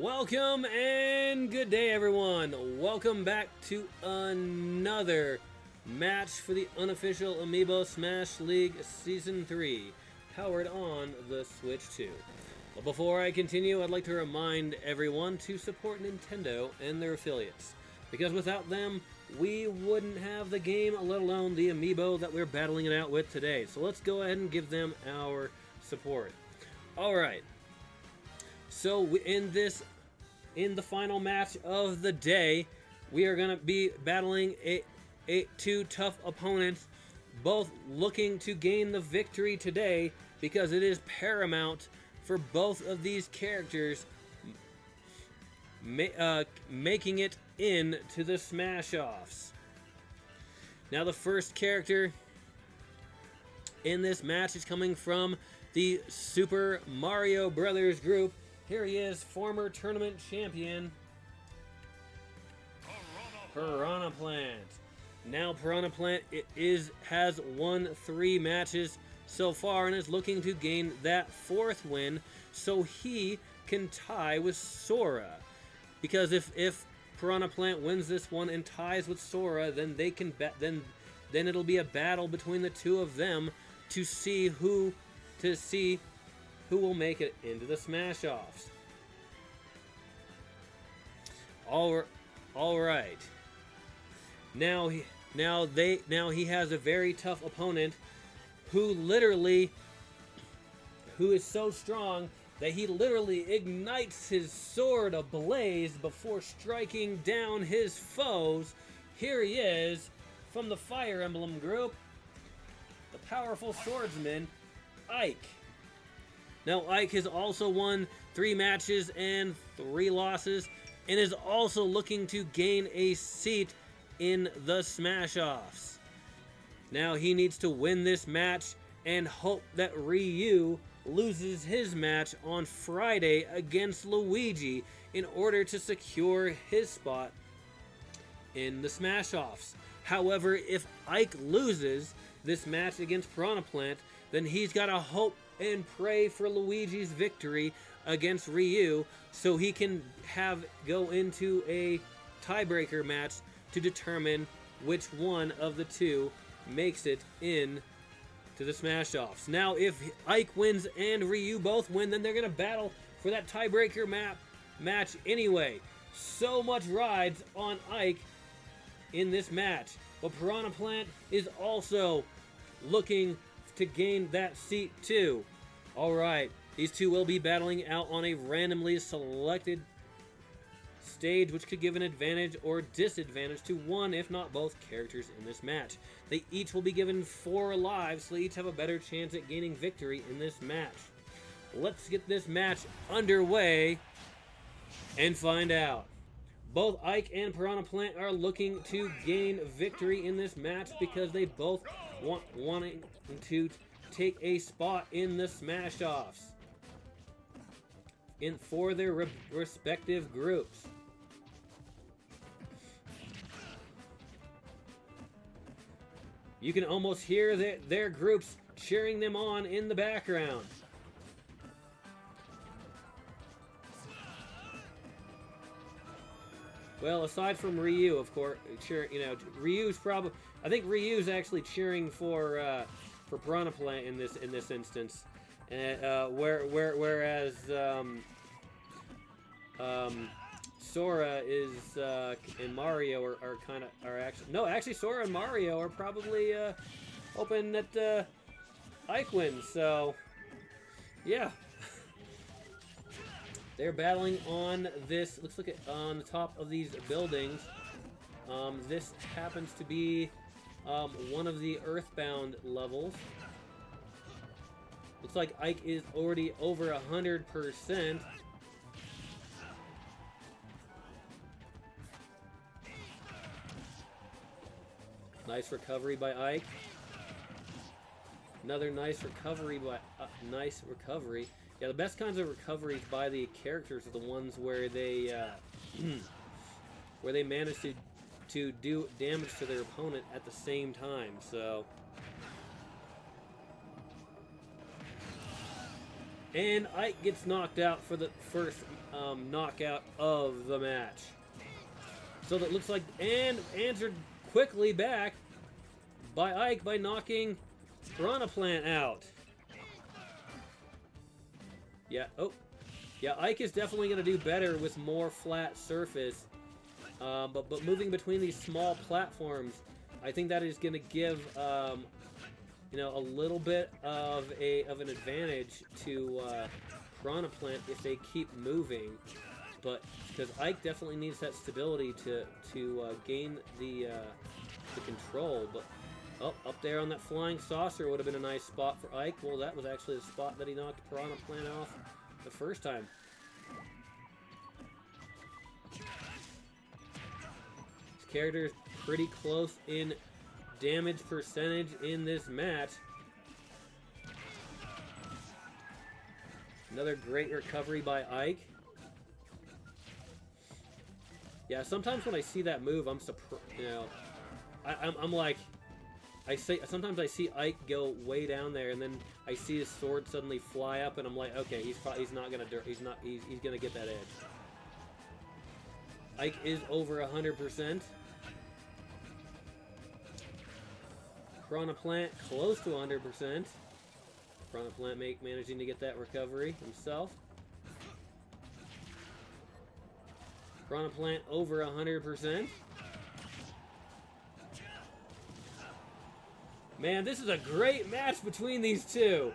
Welcome and good day, everyone. Welcome back to another match for the Unofficial Amiibo Smash League Season 3, powered on the Switch 2. But before I continue, I'd like to remind everyone to support Nintendo and their affiliates, because without them, we wouldn't have the game, let alone the Amiibo that we're battling it out with today. So let's go ahead and give them our support. Alright. So in the final match of the day, we are going to be battling two tough opponents, both looking to gain the victory today because it is paramount for both of these characters making it into the Smash-Offs. Now the first character in this match is coming from the Super Mario Brothers group. Here he is, former tournament champion, Piranha Plant. Now Piranha Plant has won 3 matches so far and is looking to gain that 4th win so he can tie with Sora. Because if Piranha Plant wins this one and ties with Sora, then they can then it'll be a battle between the two of them to see who will make it into the Smash-Offs. All right. Now he has a very tough opponent who is so strong that he literally ignites his sword ablaze before striking down his foes. Here he is from the Fire Emblem group, the powerful swordsman Ike. Now, Ike has also won 3 matches and 3 losses, and is also looking to gain a seat in the Smash-Offs. Now, he needs to win this match and hope that Ryu loses his match on Friday against Luigi in order to secure his spot in the Smash-Offs. However, if Ike loses this match against Piranha Plant, then he's got to hope and pray for Luigi's victory against Ryu so he can go into a tiebreaker match to determine which one of the two makes it in to the Smash-Offs. Now, if Ike wins and Ryu both win, then they're going to battle for that tiebreaker match anyway. So much rides on Ike in this match. But Piranha Plant is also looking to gain that seat too. Alright, these two will be battling out on a randomly selected stage, which could give an advantage or disadvantage to one, if not both, characters in this match. They each will be given 4 lives, so they each have a better chance at gaining victory in this match. Let's get this match underway and find out. Both Ike and Piranha Plant are looking to gain victory in this match because they both wanting to take a spot in the Smash-Offs for their respective groups. You can almost hear their groups cheering them on in the background. Well, aside from Ryu, of course, Ryu's probably. I think Ryu's actually cheering for Piranha Plant in this instance, whereas Sora is and Mario actually Sora and Mario are probably hoping that Ike wins. So yeah. They're battling on this, looks like on the top of these buildings. This happens to be one of the Earthbound levels. Looks like Ike is already over 100%. Nice recovery by Ike. Another nice recovery by Yeah, the best kinds of recoveries by the characters are the ones where they manage to do damage to their opponent at the same time. So And Ike gets knocked out for the first knockout of the match. So that looks like, and answered quickly back by Ike by knocking Piranha Plant out. Yeah, oh. Yeah, Ike is definitely going to do better with more flat surface. But moving between these small platforms, I think that is going to give, you know, a little bit of an advantage to Piranha Plant if they keep moving. But because Ike definitely needs that stability to gain the control. But up there on that flying saucer would have been a nice spot for Ike. Well, that was actually the spot that he knocked Piranha Plant off the first time. This character is pretty close in damage percentage in this match. Another great recovery by Ike. Yeah, sometimes when I see that move, I'm surprised. You know, I'm like, sometimes I see Ike go way down there, and then I see his sword suddenly fly up, and I'm like, okay, he's not gonna he's gonna get that edge. Ike is over 100%. Piranha Plant close to 100%. Piranha Plant managing to get that recovery himself. Piranha Plant over 100%. Man, this is a great match between these two.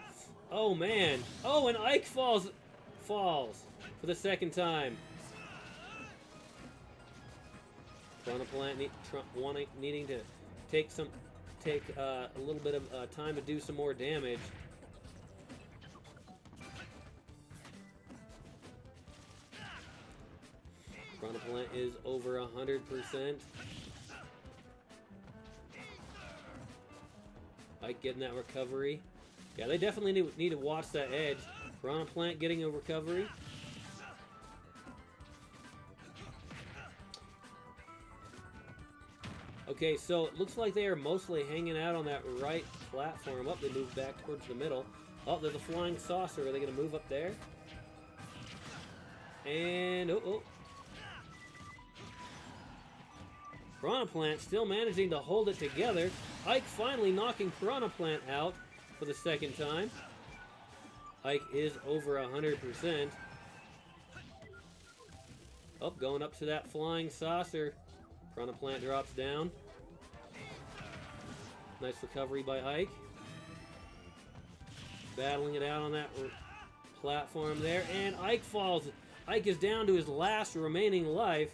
Oh, man. Oh, and Ike falls for the second time. Piranha Plant needing to take a little bit of time to do some more damage. Piranha Plant is over 100%. Ike getting that recovery. Yeah, they definitely need to watch that edge. Piranha Plant getting a recovery. Okay, so it looks like they are mostly hanging out on that right platform. Up, they move back towards the middle. Oh, there's a flying saucer. Are they going to move up there? And, oh. Piranha Plant still managing to hold it together. Ike finally knocking Piranha Plant out for the second time. Ike is over 100%. Oh, going up to that flying saucer. Piranha Plant drops down. Nice recovery by Ike. Battling it out on that platform there. And Ike falls. Ike is down to his last remaining life.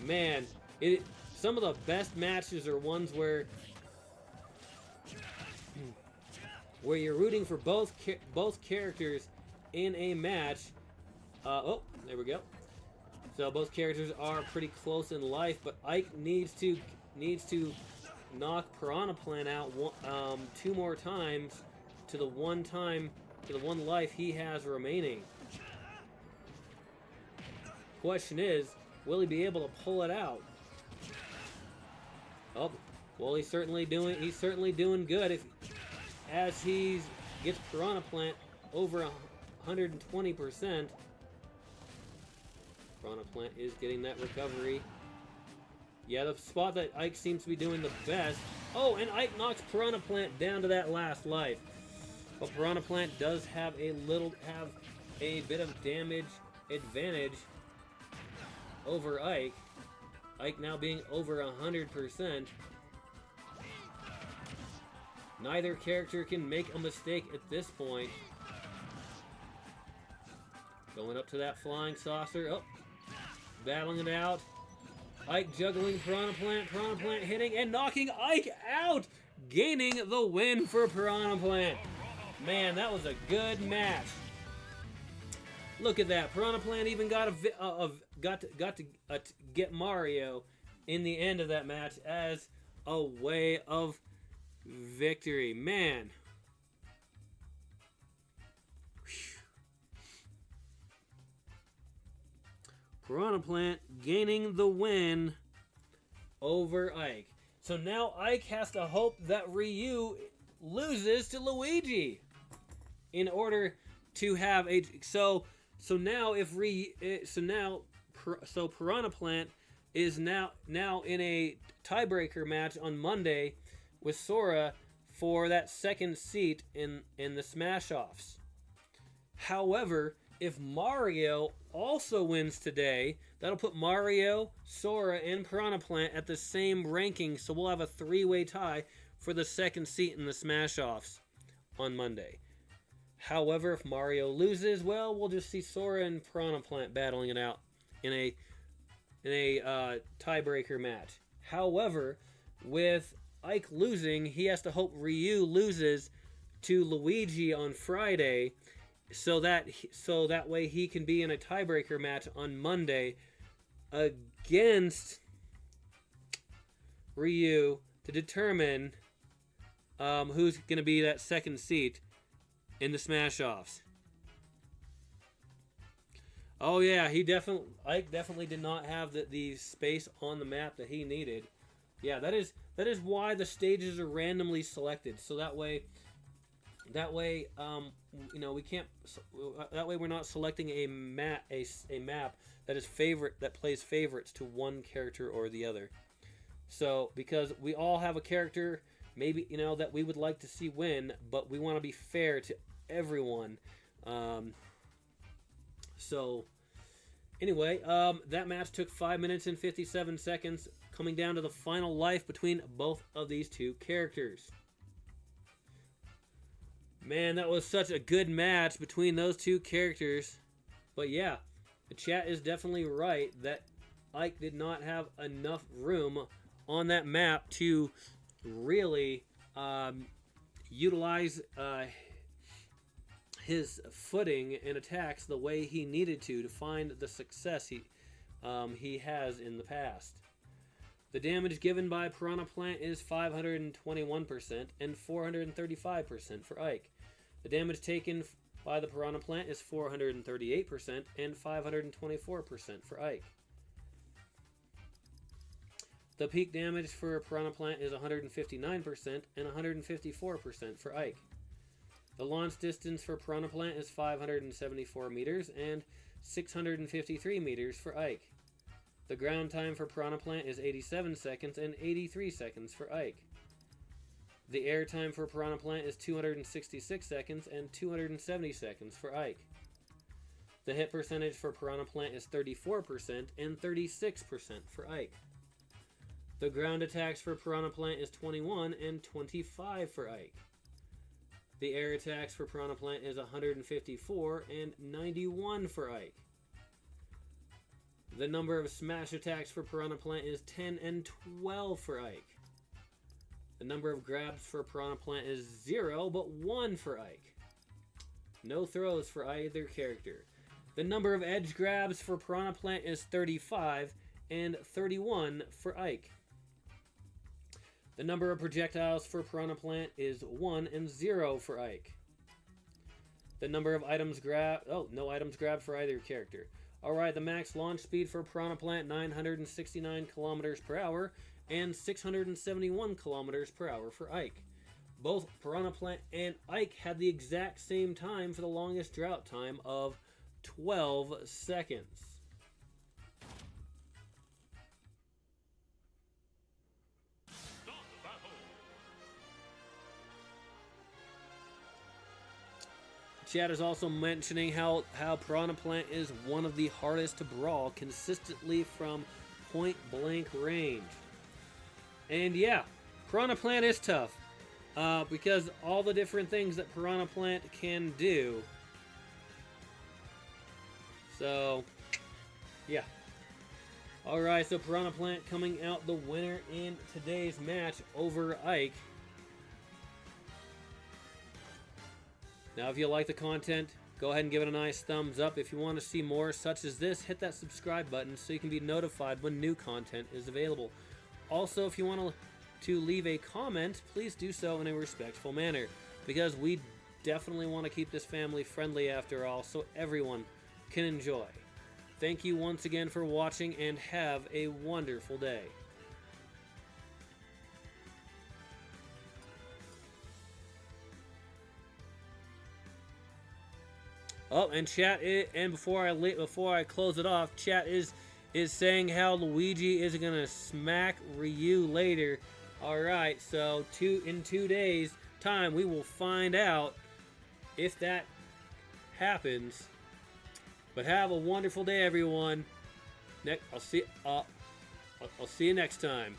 Man, some of the best matches are ones where you're rooting for both characters in a match. Oh, there we go. So both characters are pretty close in life, but Ike needs to knock Piranha Plant out 2 more times to the one life he has remaining. Question is, will he be able to pull it out? Oh, well, he's certainly doing good as he gets Piranha Plant over 120%. Piranha Plant is getting that recovery. Yeah, the spot that Ike seems to be doing the best. Oh, and Ike knocks Piranha Plant down to that last life. But Piranha Plant does have a bit of damage advantage over Ike. Ike now being over 100%. Neither character can make a mistake at this point. Going up to that flying saucer. Oh, battling it out. Ike juggling Piranha Plant hitting and knocking Ike out, gaining the win for Piranha Plant. Man, that was a good match. Look at that. Piranha Plant even got to get Mario in the end of that match as a way of victory. Man. Piranha Plant gaining the win over Ike. So now Ike has to hope that Ryu loses to Luigi in order to have a now if Piranha Plant is now in a tiebreaker match on Monday with Sora for that second seat in the Smash Offs. However, if Mario also wins today, that'll put Mario, Sora, and Piranha Plant at the same ranking, so we'll have a three-way tie for the second seat in the Smash Offs on Monday. However, if Mario loses, well, we'll just see Sora and Piranha Plant battling it out in a tiebreaker match. However, with Ike losing, he has to hope Ryu loses to Luigi on Friday, so that way he can be in a tiebreaker match on Monday against Ryu to determine who's going to be that second seat in the Smash Offs. Oh yeah, Ike definitely did not have the space on the map that he needed. Yeah, that is why the stages are randomly selected, so that way we can't. That way we're not selecting a map that plays favorites to one character or the other. So because we all have a character, maybe that we would like to see win, but we want to be fair to everyone. So anyway, that match took 5 minutes and 57 seconds, coming down to the final life between both of these two characters. Man, that was such a good match between those two characters. But yeah, the chat is definitely right that Ike did not have enough room on that map to really utilize his footing and attacks the way he needed to find the success he has in the past. The damage given by Piranha Plant is 521% and 435% for Ike. The damage taken by the Piranha Plant is 438% and 524% for Ike. The peak damage for Piranha Plant is 159% and 154% for Ike. The launch distance for Piranha Plant is 574 meters and 653 meters for Ike. The ground time for Piranha Plant is 87 seconds and 83 seconds for Ike. The air time for Piranha Plant is 266 seconds and 270 seconds for Ike. The hit percentage for Piranha Plant is 34% and 36% for Ike. The ground attacks for Piranha Plant is 21 and 25 for Ike. The air attacks for Piranha Plant is 154 and 91 for Ike. The number of smash attacks for Piranha Plant is 10 and 12 for Ike. The number of grabs for Piranha Plant is 0, but 1 for Ike. No throws for either character. The number of edge grabs for Piranha Plant is 35 and 31 for Ike. The number of projectiles for Piranha Plant is 1 and 0 for Ike. The number of items grabbed... Oh, no items grabbed for either character. Alright, the max launch speed for Piranha Plant, 969 kilometers per hour and 671 kilometers per hour for Ike. Both Piranha Plant and Ike had the exact same time for the longest drought time of 12 seconds. Chat is also mentioning how Piranha Plant is one of the hardest to brawl consistently from point-blank range. And yeah, Piranha Plant is tough because all the different things that Piranha Plant can do. So, yeah. Alright, so Piranha Plant coming out the winner in today's match over Ike. Now, if you like the content, go ahead and give it a nice thumbs up. If you want to see more such as this, hit that subscribe button so you can be notified when new content is available. Also, if you want to leave a comment, please do so in a respectful manner, because we definitely want to keep this family friendly after all, so everyone can enjoy. Thank you once again for watching, and have a wonderful day. Oh, and chat and before I close it off, chat is saying how Luigi is gonna smack Ryu later. All right, so in 2 days time we will find out if that happens. But have a wonderful day, everyone. I'll see you next time.